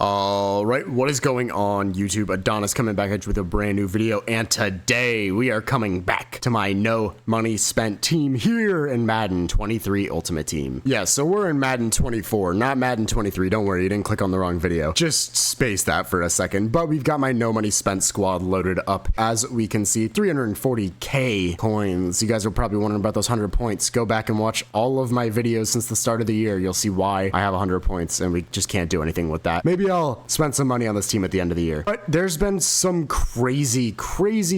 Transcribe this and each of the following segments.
All right, what is going on YouTube? Adonis coming back at you with a brand new video, and today we are coming back to my no money spent team here in Madden 23 Ultimate Team. Yeah, so we're in Madden 24, not Madden 23. Don't worry, you didn't click on the wrong video. Just space that for a second. But we've got my no money spent squad loaded up. As we can see, 340k coins. You guys are probably wondering about those 100 points. Go back and watch all of my videos since the start of the year. You'll see why I have 100 points and we just can't do anything with that. Maybe I'll spend some money on this team at the end of the year. But there's been some crazy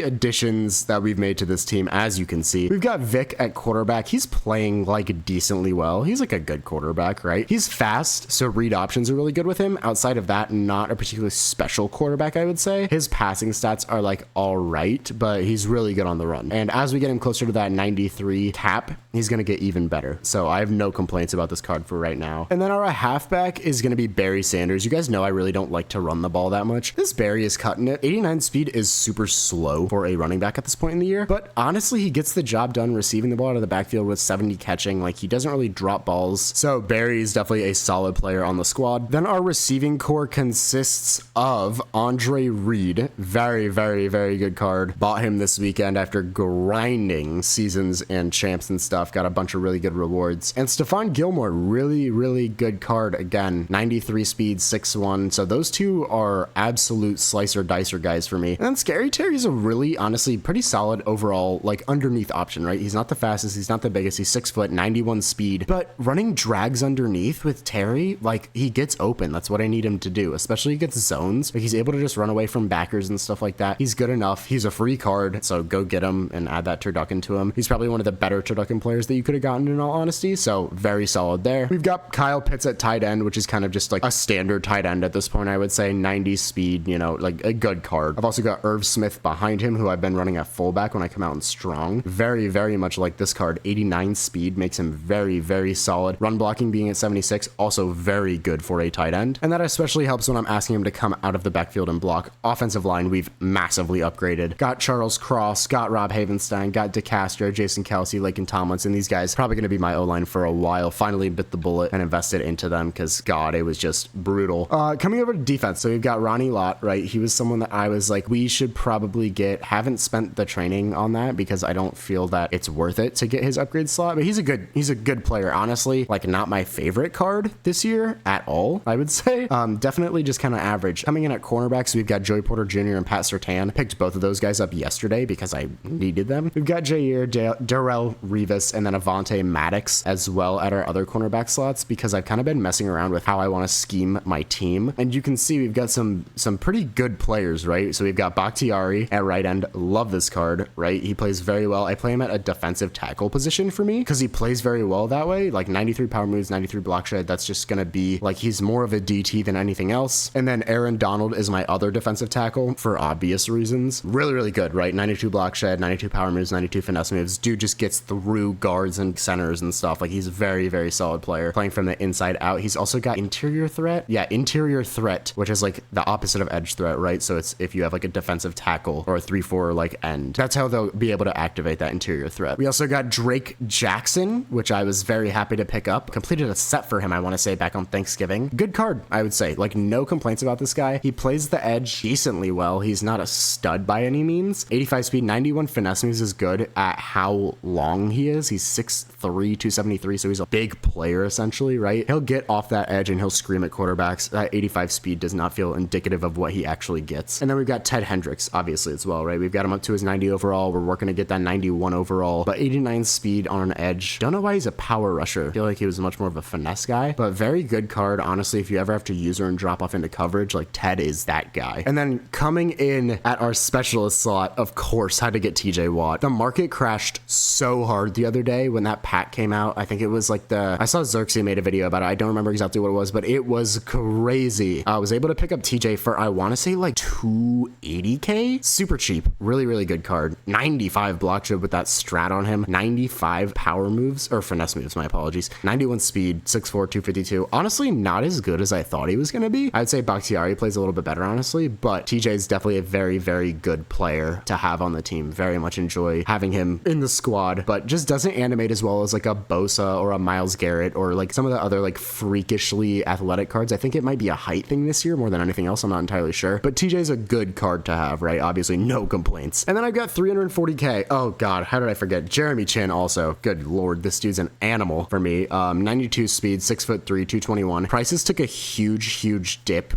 additions that we've made to this team, as you can see. We've got Vic at quarterback. He's playing like decently well. He's like a good quarterback, right? He's fast, so read options are really good with him. Outside of that, not a particularly special quarterback, I would say. His passing stats are like all right, but he's really good on the run. And as we get him closer to that 93 cap, he's going to get even better. So I have no complaints about this card for right now. And then our halfback is going to be Barry Sanders. You guys know I really don't like to run the ball that much. This Barry is cutting it. 89 speed is super slow for a running back at this point in the year, but honestly, he gets the job done receiving the ball out of the backfield with 70 catching. Like, he doesn't really drop balls. So Barry is definitely a solid player on the squad. Then our receiving core consists of Andre Reed. Very good card. Bought him this weekend after grinding seasons and champs and stuff. Got a bunch of really good rewards. And Stephon Gilmore, really good card again. 93 speed, 6'1". So those two are absolute slicer dicer guys for me. And then Scary Terry's a really, honestly, pretty solid overall, like, underneath option, right? He's not the fastest, he's not the biggest, he's 6 foot, 91 speed, but running drags underneath with Terry, like, he gets open. That's what I need him to do, especially against zones. Like, he's able to just run away from backers and stuff like that. He's good enough. He's a free card, so go get him and add that turducken to him. He's probably one of the better turducken players that you could have gotten, in all honesty, so very solid there. We've got Kyle Pitts at tight end, which is kind of just like a standard tight end at this point, I would say. 90 speed, you know, like a good card. I've also got Irv Smith behind him, who I've been running at fullback when I come out in strong. Very much like this card. 89 speed makes him very solid. Run blocking being at 76, also very good for a tight end. And that especially helps when I'm asking him to come out of the backfield and block. Offensive line, we've massively upgraded. Got Charles Cross, got Rob Havenstein, got DeCastro, Jason Kelsey, Laken Tomlinson. These guys probably going to be my O-line for a while. Finally bit the bullet and invested into them because, God, it was just brutal. Coming over to defense, so we've got Ronnie Lott, right? He was someone that I was like, we should probably get. Haven't spent the training on that because I don't feel that it's worth it to get his upgrade slot, but he's a good player, honestly. Like, not my favorite card this year at all, I would say. Definitely just kind of average. Coming in at cornerbacks, we've got Joey Porter Jr. and Pat Surtain. Picked both of those guys up yesterday because I needed them. We've got Jair, Darrell Revis, and then Avonte Maddox as well at our other cornerback slots because I've kind of been messing around with how I want to scheme my team. And you can see we've got some pretty good players, right? So we've got Bakhtiari at right end. Love this card, right? He plays very well. I play him at a defensive tackle position for me because he plays very well that way. Like 93 power moves, 93 block shed. That's just going to be like, he's more of a DT than anything else. And then Aaron Donald is my other defensive tackle for obvious reasons. Really good, right? 92 block shed, 92 power moves, 92 finesse moves. Dude just gets through guards and centers and stuff. Like, he's a very solid player playing from the inside out. He's also got interior threat. Yeah, interior threat, which is like the opposite of edge threat, right? So it's if you have like a defensive tackle or a 3-4 like end, that's how they'll be able to activate that interior threat. We also got Drake Jackson, which I was very happy to pick up. Completed a set for him, I want to say, back on Thanksgiving. Good card, I would say. Like, no complaints about this guy. He plays the edge decently well. He's not a stud by any means. 85 speed, 91 finesse moves is good at how long he is. He's 6'3", 273, so he's a big player essentially, right? He'll get off that edge and he'll scream at quarterbacks. That 85 speed does not feel indicative of what he actually gets. And then we've got Ted Hendricks, obviously, as well, right? We've got him up to his 90 overall. We're working to get that 91 overall, but 89 speed on an edge. Don't know why he's a power rusher. I feel like he was much more of a finesse guy, but very good card. Honestly, if you ever have to use her and drop off into coverage, like, Ted is that guy. And then coming in at our specialist slot, of course, had to get TJ Watt. The market crashed so hard the other day when that pack came out. I think it was like I saw Xerxes made a video about it. I don't remember exactly what it was, but it was crazy. I was able to pick up TJ for, I want to say, like 280k. Super cheap. Really good card. 95 block shed with that strat on him. 95 power moves, or finesse moves, my apologies. 91 speed, 6'4", 252. Honestly, not as good as I thought he was going to be. I'd say Bakhtiari plays a little bit better, honestly, but TJ is definitely a very good player to have on the team. Very much enjoy having him in the squad, but just doesn't animate as well as like a Bosa or a Myles Garrett or like some of the other like freakishly athletic cards. I think it might be be a height thing this year more than anything else. I'm not entirely sure, but TJ's a good card to have, right? Obviously, no complaints. And then I've got 340K. Oh God, how did I forget? Jeremy Chin also. Good Lord, this dude's an animal for me. 92 speed, 6'3", 221. Prices took a huge dip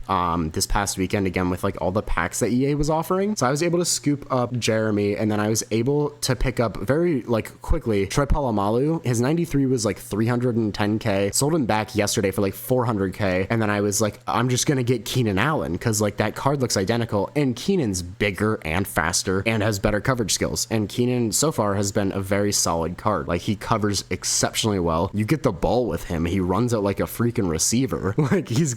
this past weekend again with like all the packs that EA was offering. So I was able to scoop up Jeremy, and then I was able to pick up very like quickly Troy Polamalu. His 93 was like 310K. Sold him back yesterday for like 400K. And then I was like, I'm just gonna get Keenan Allen because like that card looks identical, and Keenan's bigger and faster and has better coverage skills. And Keenan so far has been a very solid card. Like he covers exceptionally well. You get the ball with him, he runs out like a freaking receiver. Like he's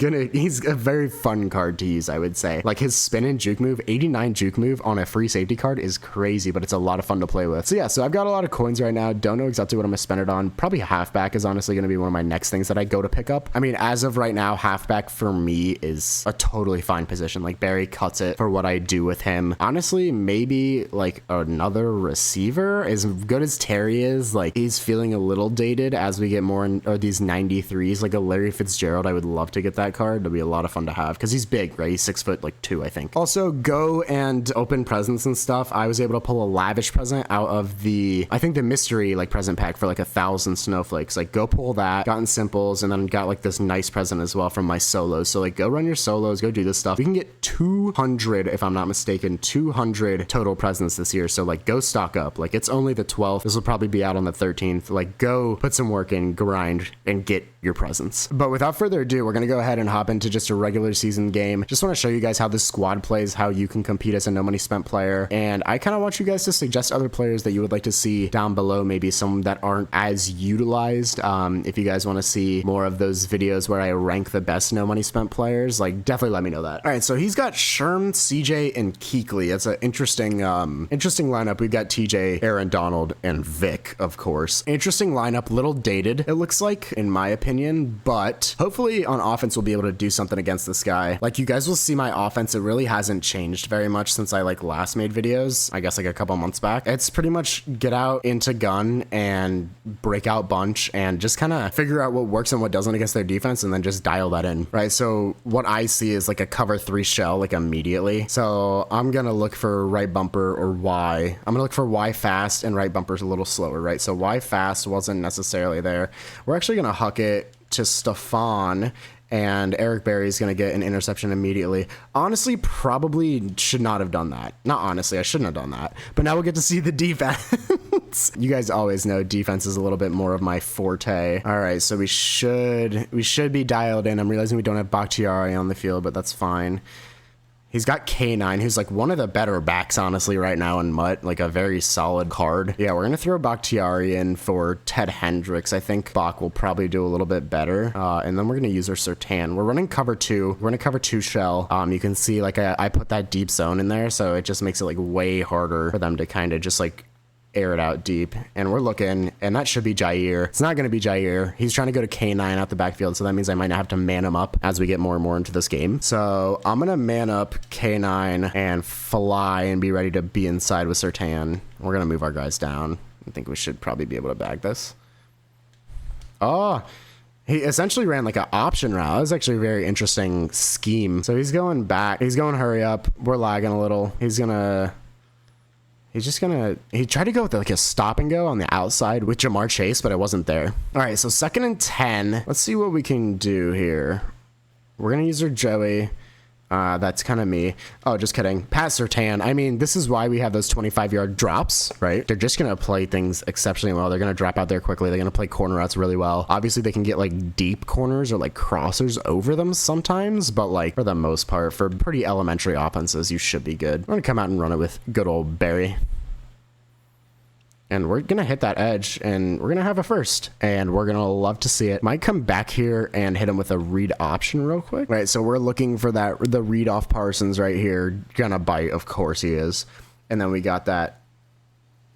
a very fun card to use, I would say. Like his spin and juke move, 89 juke move on a free safety card is crazy, but it's a lot of fun to play with. So yeah, so I've got a lot of coins right now. Don't know exactly what I'm gonna spend it on. Probably halfback is honestly gonna be one of my next things that I go to pick up. I mean, as of right now, halfback for me is a totally fine position. Like Barry cuts it for what I do with him. Honestly, maybe like another receiver. As good as Terry is, like he's feeling a little dated as we get more in these 93s. Like a Larry Fitzgerald, I would love to get that card. It'll be a lot of fun to have because he's big, right? He's 6'2", I think. Also, go and open presents and stuff. I was able to pull a lavish present out of the, I think the mystery like present pack for like 1,000 snowflakes. Like go pull that, gotten simples, and then got like this nice present as well from my solos. So like go run your solos, go do this stuff. You can get 200, if I'm not mistaken, 200 total presents this year. So like go stock up. Like it's only the 12th. This will probably be out on the 13th. Like go put some work in, grind, and get your presents. But without further ado, we're gonna go ahead and hop into just a regular season game. Just want to show you guys how this squad plays, how you can compete as a no money spent player, and I kind of want you guys to suggest other players that you would like to see down below, maybe some that aren't as utilized. If you guys want to see more of those videos where I rank the best no money spent players, like definitely let me know that. All right, so he's got Sherm, CJ, and Keekly. That's an interesting lineup. We've got TJ, Aaron Donald, and Vic, of course. Interesting lineup, little dated, it looks like, in my opinion, but hopefully on offense we'll be able to do something against this guy. Like you guys will see my offense, it really hasn't changed very much since I like last made videos, I guess like a couple months back. It's pretty much get out into gun and break out bunch and just kind of figure out what works and what doesn't against their defense and then just dial that in, right? So what I see is like a cover 3 shell like immediately. So I'm gonna look for right bumper or Y. I'm gonna look for Y fast and right bumper's a little slower, right? So Y fast wasn't necessarily there. We're actually gonna huck it to Stefan, and Eric Berry's going to get an interception immediately. Honestly, probably should not have done that. Not honestly, I shouldn't have done that. But now we'll get to see the defense. You guys always know defense is a little bit more of my forte. All right, so we should be dialed in. I'm realizing we don't have Bakhtiari on the field, but that's fine. He's got K9, who's like one of the better backs, honestly, right now in Mutt, like a very solid card. Yeah, we're going to throw Bakhtiari in for Ted Hendricks. I think Bach will probably do a little bit better. And then we're going to use our Sertan. We're running cover 2. We're going to cover 2 shell. You can see like I put that deep zone in there, so it just makes it like way harder for them to kind of just like air it out deep. And we're looking, and that should be Jair. It's not going to be Jair. He's trying to go to K9 out the backfield, so that means I might have to man him up as we get more and more into this game. So I'm going to man up K9 and fly and be ready to be inside with Sertan. We're going to move our guys down. I think we should probably be able to bag this. Oh, he essentially ran like an option route. That was actually a very interesting scheme. So he's going back. He's going hurry up. We're lagging a little. He tried to go with like a stop and go on the outside with Jamar Chase, but it wasn't there. All right, so 2nd and 10. Let's see what we can do here. We're going to use our Joey. That's kind of me. Oh, just kidding. Pass Sertan. I mean, this is why we have those 25-yard drops, right? They're just going to play things exceptionally well. They're going to drop out there quickly. They're going to play corner routes really well. Obviously, they can get like deep corners or like crossers over them sometimes, but like for the most part, for pretty elementary offenses, you should be good. We're going to come out and run it with good old Barry. And we're going to hit that edge, and we're going to have a first, and we're going to love to see it. Might come back here and hit him with a read option real quick. Right, so we're looking for the read off Parsons right here. Gonna bite, of course he is. And then we got that.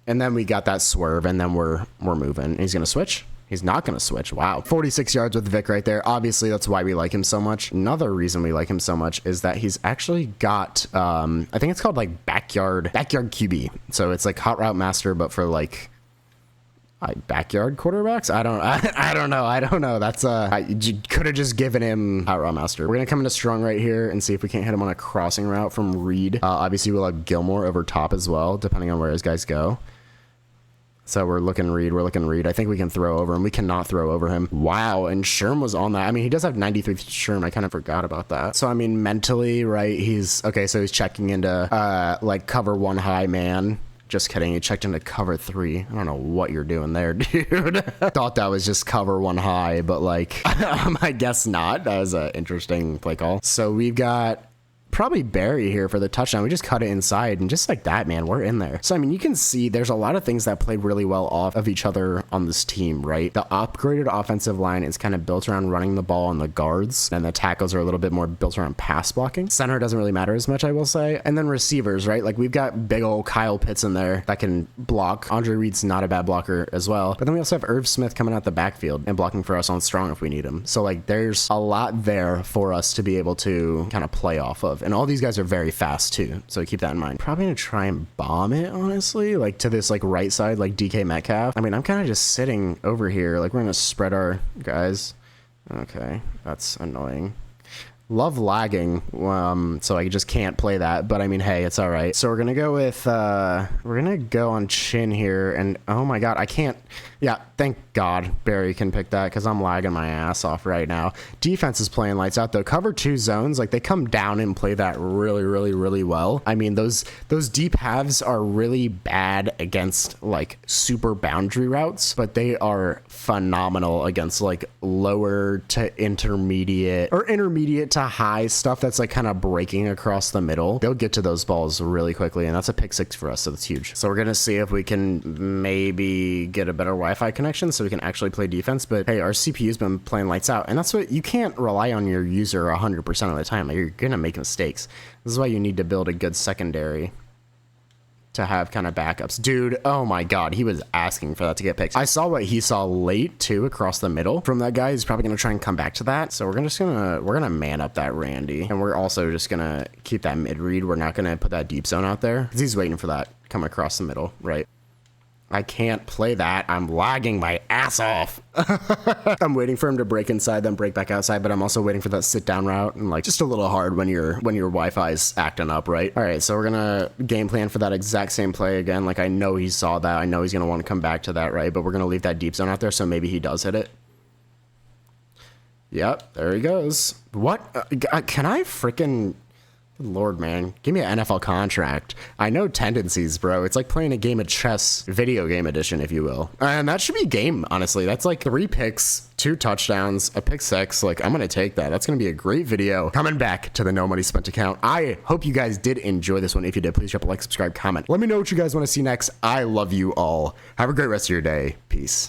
And then we got that swerve, and then we're moving. He's going to switch. He's not going to switch. Wow. 46 yards with Vic right there. Obviously, that's why we like him so much. Another reason we like him so much is that he's actually got, I think it's called like backyard QB. So it's like hot route master, but for like Backyard quarterbacks? I don't know. That's you could have just given him Hot Route Master. We're gonna come into strong right here and see if we can't hit him on a crossing route from Reed. Obviously we'll have Gilmore over top as well, depending on where his guys go. So we're looking Reed. I think we can throw over him. We cannot throw over him. Wow, and Sherm was on that. I mean, he does have 93 Sherm. I kind of forgot about that. So, I mean, mentally, right, he's... Okay, so he's checking into, like, cover 1 high man. Just kidding. He checked into cover 3. I don't know what you're doing there, dude. Thought that was just cover 1 high, but, like, I guess not. That was an interesting play call. So we've got... probably Barry here for the touchdown. We just cut it inside, and just like that, man, we're in there. So, I mean, you can see there's a lot of things that played really well off of each other on this team, right? The upgraded offensive line is kind of built around running the ball on the guards, and the tackles are a little bit more built around pass blocking. Center doesn't really matter as much, I will say. And then receivers, right? Like, we've got big old Kyle Pitts in there that can block. Andre Reed's not a bad blocker as well. But then we also have Irv Smith coming out the backfield and blocking for us on strong if we need him. So, like, there's a lot there for us to be able to kind of play off of. And all these guys are very fast too, so keep that in mind. Probably gonna try and bomb it, honestly, like to this like right side, like DK Metcalf. I mean, I'm kind of just sitting over here, like we're gonna spread our guys. Okay, that's annoying. Love lagging, so I just can't play that, but I mean, hey, it's all right. So we're gonna go with we're gonna go on chin here, and oh my god, I can't. Yeah, thank God Barry can pick that, because I'm lagging my ass off right now. Defense is playing lights out though. Cover 2 zones, like they come down and play that really well. I mean, those deep halves are really bad against like super boundary routes, but they are phenomenal against like lower to intermediate or intermediate to high stuff that's like kind of breaking across the middle. They'll get to those balls really quickly, and that's a pick 6 for us, so that's huge. So we're gonna see if we can maybe get a better Wi-Fi connection so we can actually play defense. But hey, our CPU's been playing lights out, and that's what you can't rely on your user 100% of the time. Like, you're gonna make mistakes. This is why you need to build a good secondary to have kind of backups. Dude, oh my god, he was asking for that to get picked. I saw what he saw late too across the middle from that guy. He's probably gonna try and come back to that. So we're gonna man up that Randy, and we're also just gonna keep that mid read. We're not gonna put that deep zone out there because he's waiting for that come across the middle, right? I can't play that. I'm lagging my ass off. I'm waiting for him to break inside, then break back outside, but I'm also waiting for that sit down route, and like just a little hard when your Wi-Fi is acting up, right? All right, so we're gonna game plan for that exact same play again. Like, I know he saw that. I know he's gonna want to come back to that, right? But we're gonna leave that deep zone out there, so maybe he does hit it. Yep, there he goes. What? Can I freaking... Good Lord, man. Give me an NFL contract. I know tendencies, bro. It's like playing a game of chess, video game edition, if you will. And that should be game, honestly. That's like 3 picks, 2 touchdowns, a pick 6. Like, I'm going to take that. That's going to be a great video. Coming back to the No Money Spent account. I hope you guys did enjoy this one. If you did, please drop a like, subscribe, comment. Let me know what you guys want to see next. I love you all. Have a great rest of your day. Peace.